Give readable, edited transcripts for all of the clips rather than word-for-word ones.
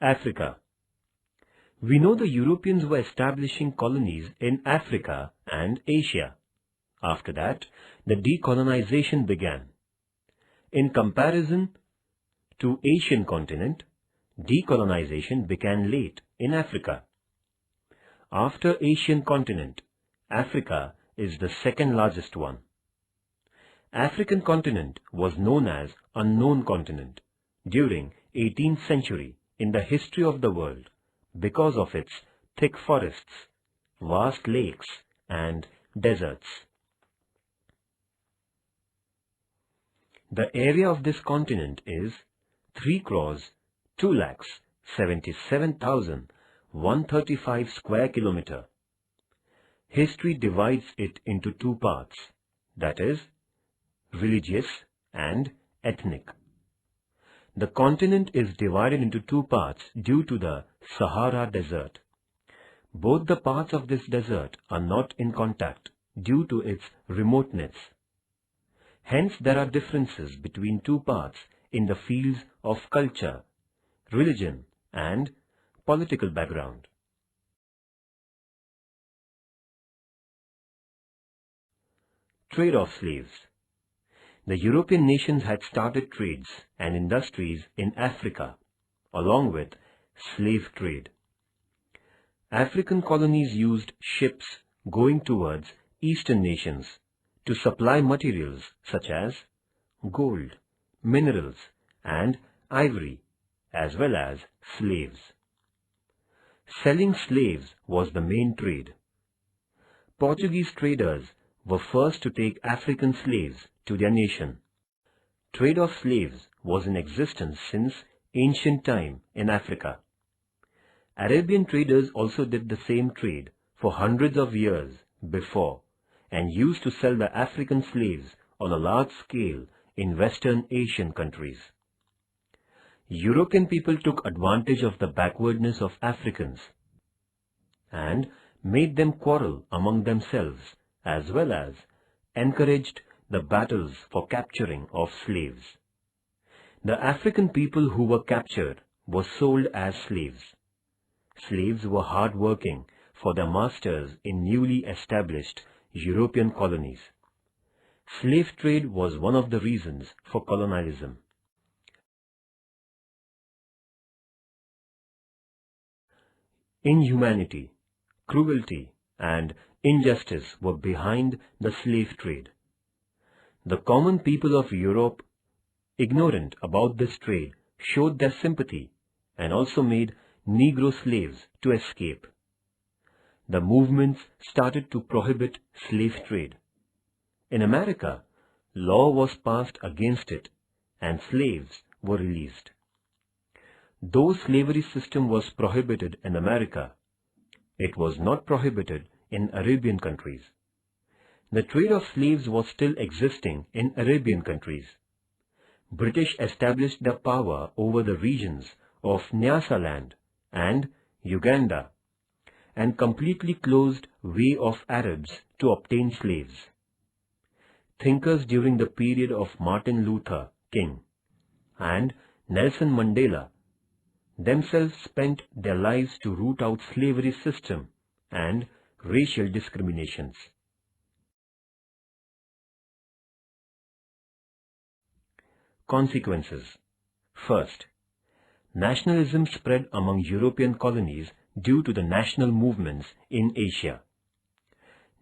Africa. We know the Europeans were establishing colonies in Africa and Asia. After that, the decolonization began. In comparison to Asian continent, decolonization began late in Africa. After Asian continent, Africa is the second largest one. African continent was known as unknown continent during 18th century in the history of the world because of its thick forests, vast lakes and deserts. The area of this continent is 3,277,135 square kilometer. History divides it into two parts, that is, religious and ethnic. The continent is divided into two parts due to the Sahara Desert. Both the parts of this desert are not in contact due to its remoteness. Hence, there are differences between two parts in the fields of culture, religion, and political background. Trade of slaves. The European nations had started trades and industries in Africa, along with slave trade. African colonies used ships going towards Eastern nations to supply materials such as gold, minerals, and ivory, as well as slaves. Selling slaves was the main trade. Portuguese traders were first to take African slaves to their nation. Trade of slaves was in existence since ancient time in Africa. Arabian traders also did the same trade for hundreds of years before and used to sell the African slaves on a large scale in Western Asian countries. European people took advantage of the backwardness of Africans and made them quarrel among themselves as well as encouraged the battles for capturing of slaves. The African people who were captured were sold as slaves. Slaves were hard working for their masters in newly established European colonies. Slave trade was one of the reasons for colonialism. Inhumanity, cruelty, and injustice were behind the slave trade. The common people of Europe, ignorant about this trade, showed their sympathy and also made Negro slaves to escape. The movements started to prohibit slave trade. In America, law was passed against it and slaves were released. Though slavery system was prohibited in America, it was not prohibited in Arabian countries. The trade of slaves was still existing in Arabian countries. British established their power over the regions of Nyasaland and Uganda and completely closed way of Arabs to obtain slaves. Thinkers during the period of Martin Luther King and Nelson Mandela themselves spent their lives to root out slavery system and racial discriminations. Consequences. First, nationalism spread among European colonies due to the national movements in Asia.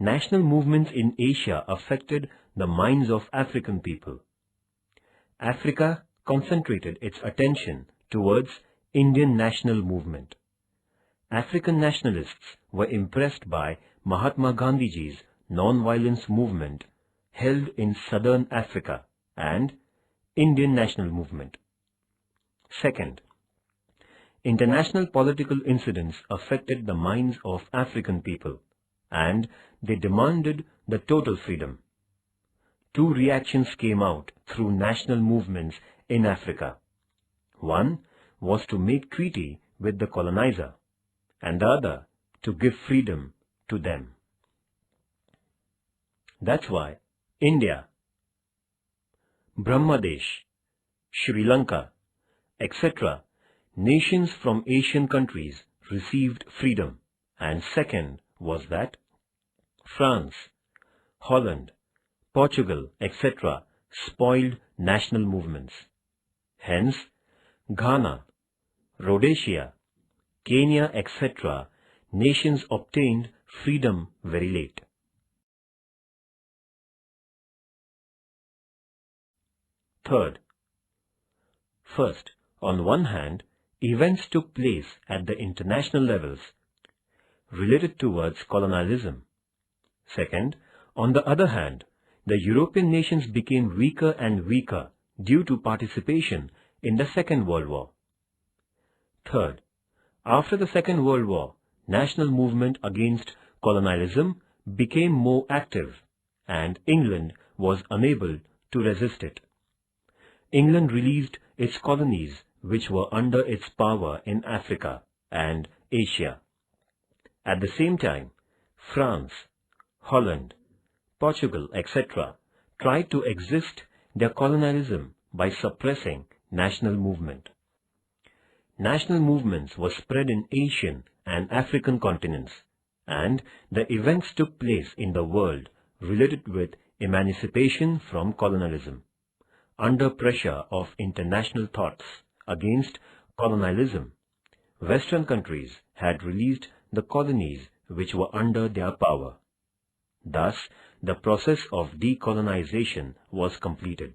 National movements in Asia affected the minds of African people. Africa concentrated its attention towards Indian national movement. African nationalists were impressed by Mahatma Gandhiji's non-violence movement held in southern Africa and Indian national movement. Second, international political incidents affected the minds of African people and they demanded the total freedom. Two reactions came out through national movements in Africa. One was to make treaty with the colonizer and the other to give freedom to them. That's why India, Brahmadesh, Sri Lanka, etc. nations from Asian countries received freedom, and second was that France, Holland, Portugal, etc. spoiled national movements. Hence, Ghana, Rhodesia, Kenya, etc. nations obtained freedom very late. Third, first, on one hand, events took place at the international levels related towards colonialism. Second, on the other hand, the European nations became weaker and weaker due to participation in the Second World War. Third, after the Second World War, national movement against colonialism became more active, and England was unable to resist it. England released its colonies which were under its power in Africa and Asia. At the same time, France, Holland, Portugal, etc. tried to resist their colonialism by suppressing national movement. National movements were spread in Asian and African continents, and the events took place in the world related with emancipation from colonialism. Under pressure of international thoughts against colonialism, Western countries had released the colonies which were under their power. Thus, the process of decolonization was completed.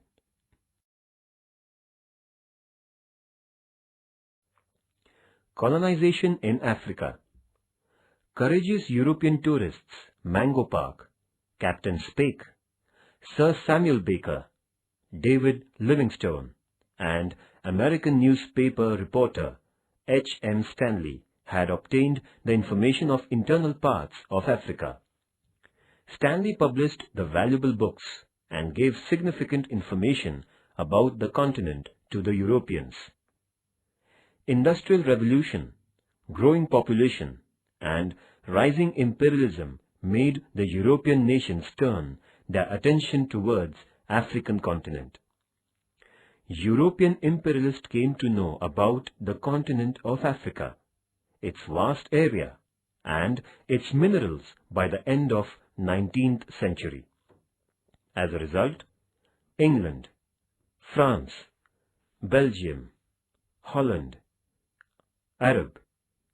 Colonization in Africa. Courageous European tourists Mango Park, Captain Speke, Sir Samuel Baker, David Livingstone, and American newspaper reporter H.M. Stanley had obtained the information of internal parts of Africa. Stanley published the valuable books and gave significant information about the continent to the Europeans. Industrial revolution, growing population, and rising imperialism made the European nations turn their attention towards African continent. European imperialists came to know about the continent of Africa, its vast area, and its minerals by the end of 19th century. As a result, England, France, Belgium, Holland, Arab,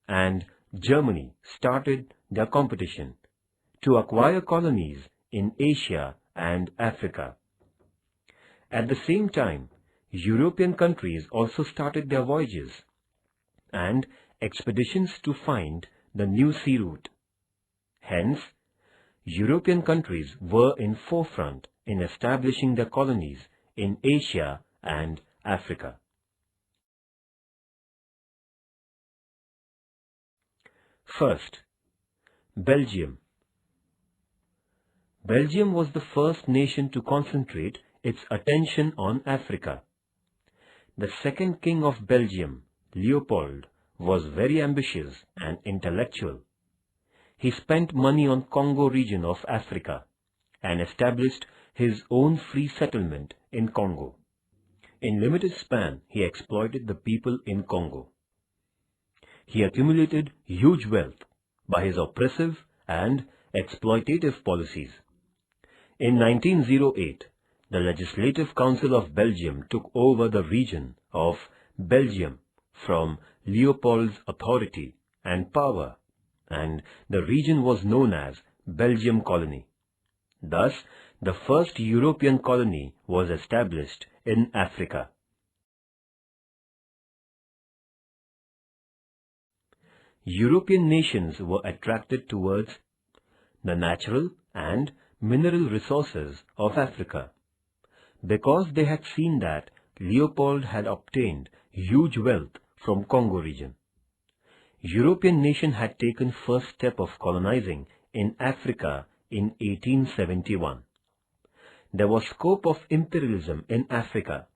and Germany started their competition to acquire colonies in Asia and Africa. At the same time, European countries also started their voyages and expeditions to find the new sea route. Hence, European countries were in forefront in establishing their colonies in Asia and Africa. First, Belgium. Belgium was the first nation to concentrate its attention on Africa. The second king of Belgium, Leopold, was very ambitious and intellectual. He spent money on Congo region of Africa and established his own free settlement in Congo. In limited span, he exploited the people in Congo. He accumulated huge wealth by his oppressive and exploitative policies. In 1908, the Legislative Council of Belgium took over the region of Belgium from Leopold's authority and power, and the region was known as Belgium Colony. Thus, the first European colony was established in Africa. European nations were attracted towards the natural and mineral resources of Africa because they had seen that Leopold had obtained huge wealth from Congo region. European nation had taken first step of colonizing in Africa in 1871. There was scope of imperialism in Africa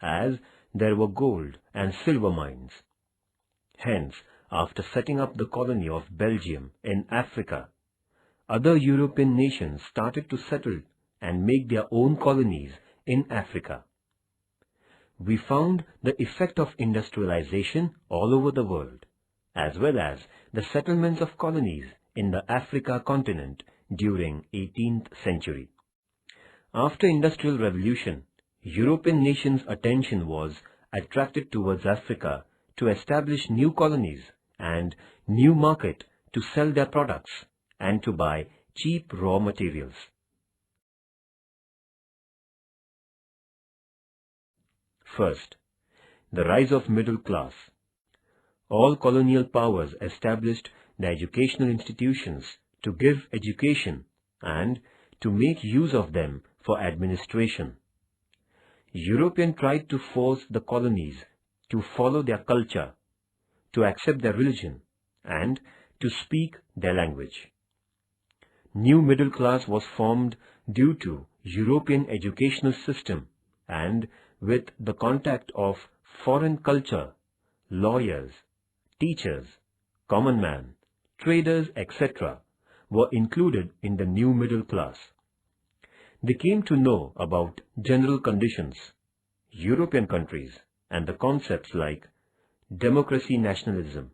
as there were gold and silver mines. Hence, after setting up the colony of Belgium in Africa, other European nations started to settle and make their own colonies in Africa. we found the effect of industrialization all over the world, as well as the settlements of colonies in the Africa continent during 18th century. After Industrial Revolution, European nations' attention was attracted towards Africa to establish new colonies and new market to sell their products and to buy cheap raw materials. First, the rise of middle class. All colonial powers established the educational institutions to give education and to make use of them for administration. Europeans tried to force the colonies to follow their culture, to accept their religion, and to speak their language. New middle class was formed due to European educational system and with the contact of foreign culture, lawyers, teachers, common man, traders, etc. were included in the new middle class. They came to know about general conditions, European countries, and the concepts like democracy, nationalism,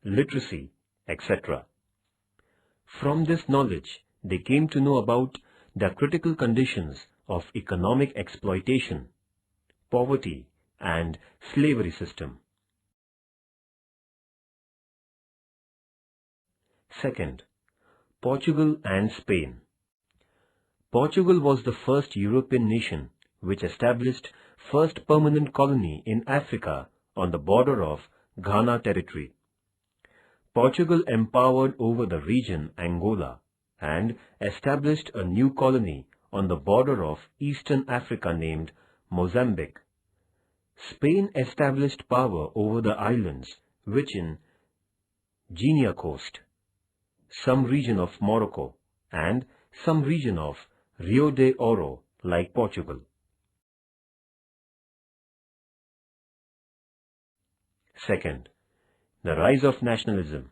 literacy, etc. From this knowledge, they came to know about the critical conditions of economic exploitation, poverty, and slavery system. Second, Portugal and Spain. Portugal was the first European nation which established first permanent colony in Africa on the border of Ghana territory. Portugal empowered over the region Angola and established a new colony on the border of Eastern Africa named Mozambique. Spain established power over the islands which in Guinea coast, some region of Morocco, and some region of Rio de Oro like Portugal. Second, the rise of nationalism.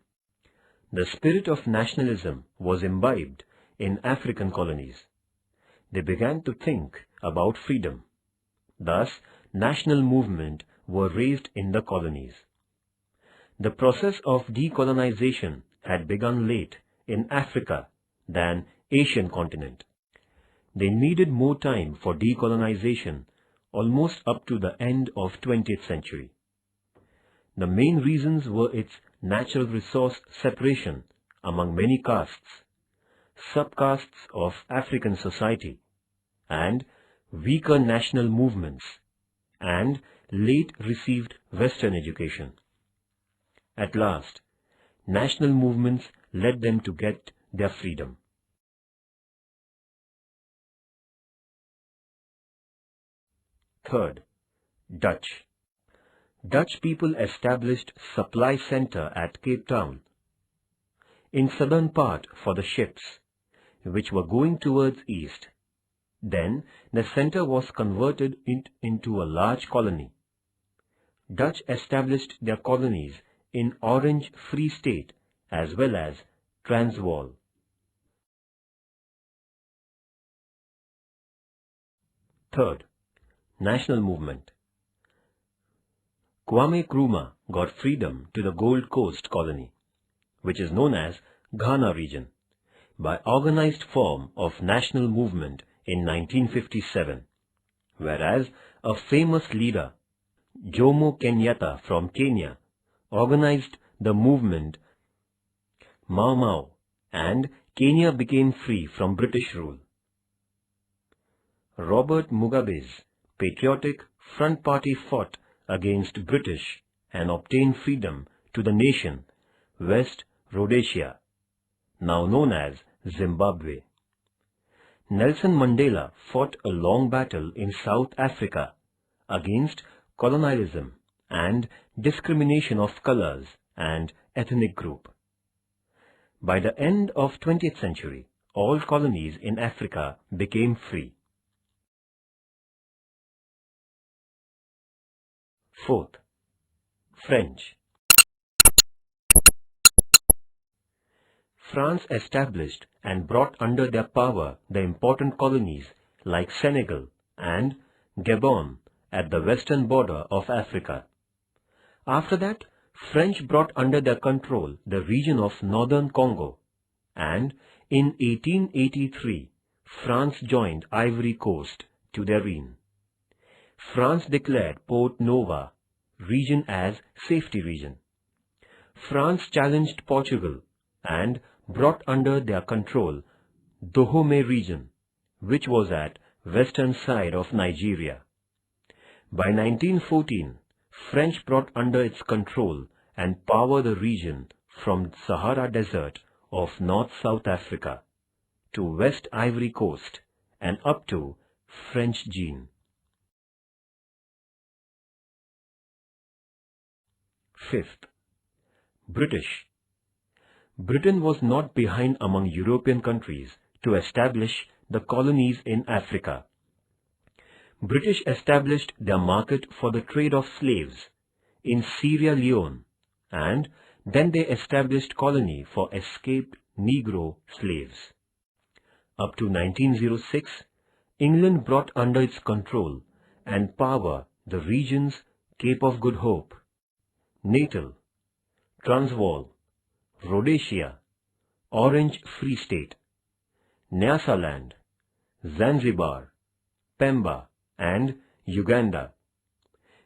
The spirit of nationalism was imbibed in African colonies. They began to think about freedom. Thus, national movements were raised in the colonies. The process of decolonization had begun late in Africa than Asian continent. They needed more time for decolonization, almost up to the end of 20th century. The main reasons were its natural resource separation among many castes, subcastes of African society, and weaker national movements, and late received Western education. At last, national movements led them to get their freedom. Third, Dutch. Dutch people established supply center at Cape Town, in southern part for the ships, which were going towards east. Then the center was converted into a large colony. Dutch established their colonies in Orange Free State as well as Transvaal. Third, national movement. Kwame Nkrumah got freedom to the Gold Coast colony, which is known as Ghana region, by organized form of national movement in 1957, whereas a famous leader, Jomo Kenyatta from Kenya, organized the movement Mau Mau, and Kenya became free from British rule. Robert Mugabe's Patriotic Front Party fought against British and obtained freedom to the nation West Rhodesia, now known as Zimbabwe. Nelson Mandela fought a long battle in South Africa against colonialism and discrimination of colors and ethnic group. By the end of 20th century, all colonies in Africa became free. Fourth, French. France established and brought under their power the important colonies like Senegal and Gabon at the western border of Africa. After that, French brought under their control the region of northern Congo, and in 1883, France joined Ivory Coast to their reign. France declared Port Nova region as safety region. France challenged Portugal and brought under their control Dahomey region, which was at western side of Nigeria. By 1914, French brought under its control and power the region from Sahara Desert of North-South Africa to West Ivory Coast and up to French Guiana. Fifth, British. Britain was not behind among European countries to establish the colonies in Africa. British established their market for the trade of slaves in Sierra Leone, and then they established colony for escaped Negro slaves. Up to 1906, England brought under its control and power the regions Cape of Good Hope, Natal, Transvaal, Rhodesia, Orange Free State, Nyasaland, Zanzibar, Pemba and Uganda.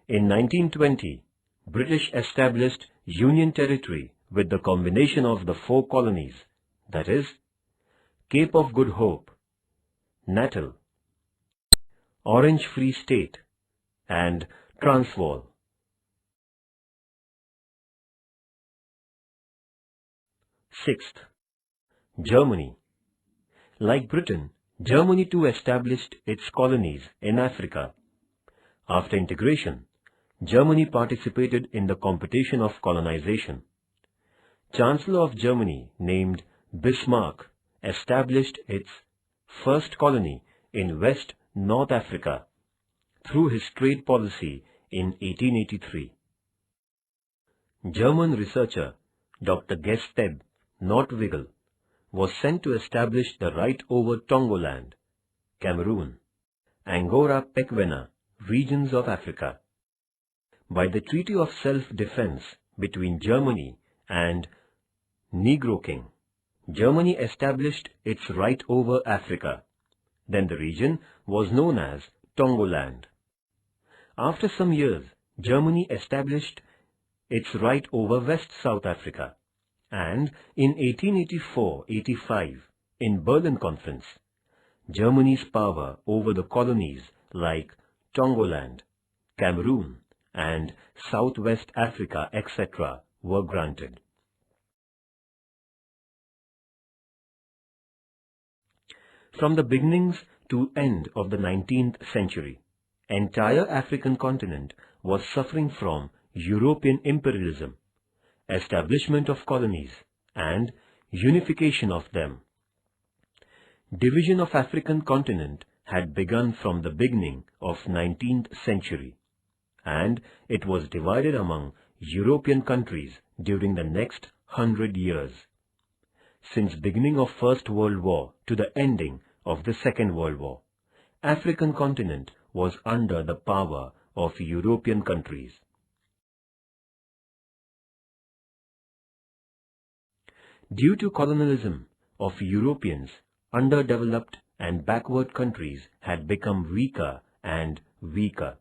In 1920, British established Union Territory with the combination of the four colonies, that is, Cape of Good Hope, Natal, Orange Free State and Transvaal. Sixth, Germany. Like Britain, Germany too established its colonies in Africa. After integration, Germany participated in the competition of colonization. Chancellor of Germany, named Bismarck, established its first colony in West North Africa through his trade policy in 1883. German researcher Dr. Gesteb Nordwigel was sent to establish the right over Tongoland, Cameroon, Angora Pequena regions of Africa. By the Treaty of Self-Defense between Germany and Negro King, Germany established its right over Africa. Then the region was known as Tongoland. After some years, Germany established its right over West South Africa, and in 1884-85, in Berlin Conference, Germany's power over the colonies like Tongoland, Cameroon, and Southwest Africa, etc., were granted. From the beginnings to end of the 19th century, entire African continent was suffering from European imperialism, establishment of colonies, and unification of them. Division of African continent had begun from the beginning of 19th century, and it was divided among European countries during the next 100 years. Since beginning of First World War to the ending of the Second World War, African continent was under the power of European countries. Due to colonialism of Europeans, underdeveloped and backward countries had become weaker and weaker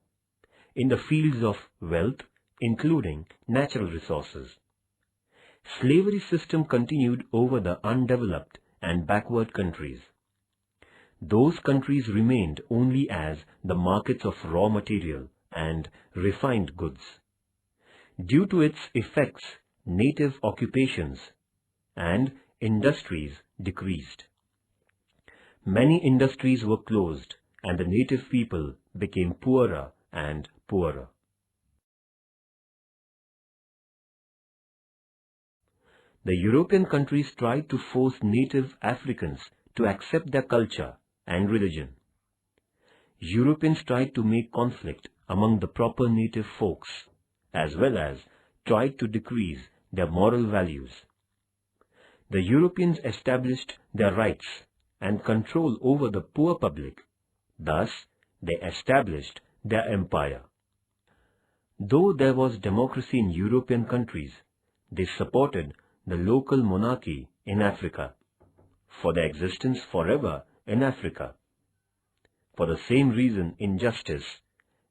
in the fields of wealth, including natural resources. Slavery system continued over the undeveloped and backward countries. Those countries remained only as the markets of raw material and refined goods. Due to its effects, native occupations and industries decreased. Many industries were closed and the native people became poorer and poorer. The European countries tried to force native Africans to accept their culture and religion. Europeans tried to make conflict among the proper native folks, as well as tried to decrease their moral values. The Europeans established their rights and control over the poor public. Thus, they established their empire. Though there was democracy in European countries, they supported the local monarchy in Africa for their existence forever in Africa. For the same reason, injustice,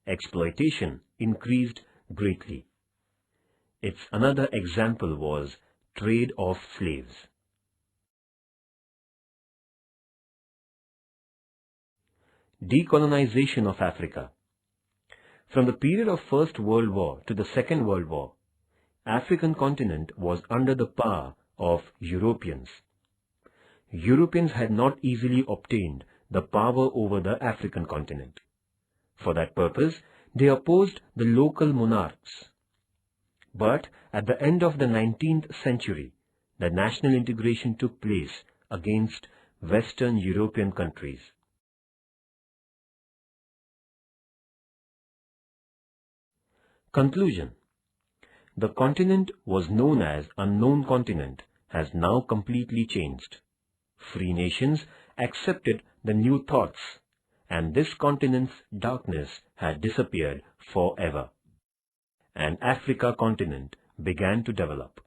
exploitation increased greatly. Its another example was trade of slaves. Decolonization of Africa. From the period of First World War to the Second World War, African continent was under the power of Europeans. Europeans had not easily obtained the power over the African continent. For that purpose, they opposed the local monarchs. But at the end of the 19th century, the national integration took place against Western European countries. Conclusion. The continent was known as unknown continent has now completely changed. Free nations accepted the new thoughts, and this continent's darkness had disappeared forever. An Africa continent began to develop.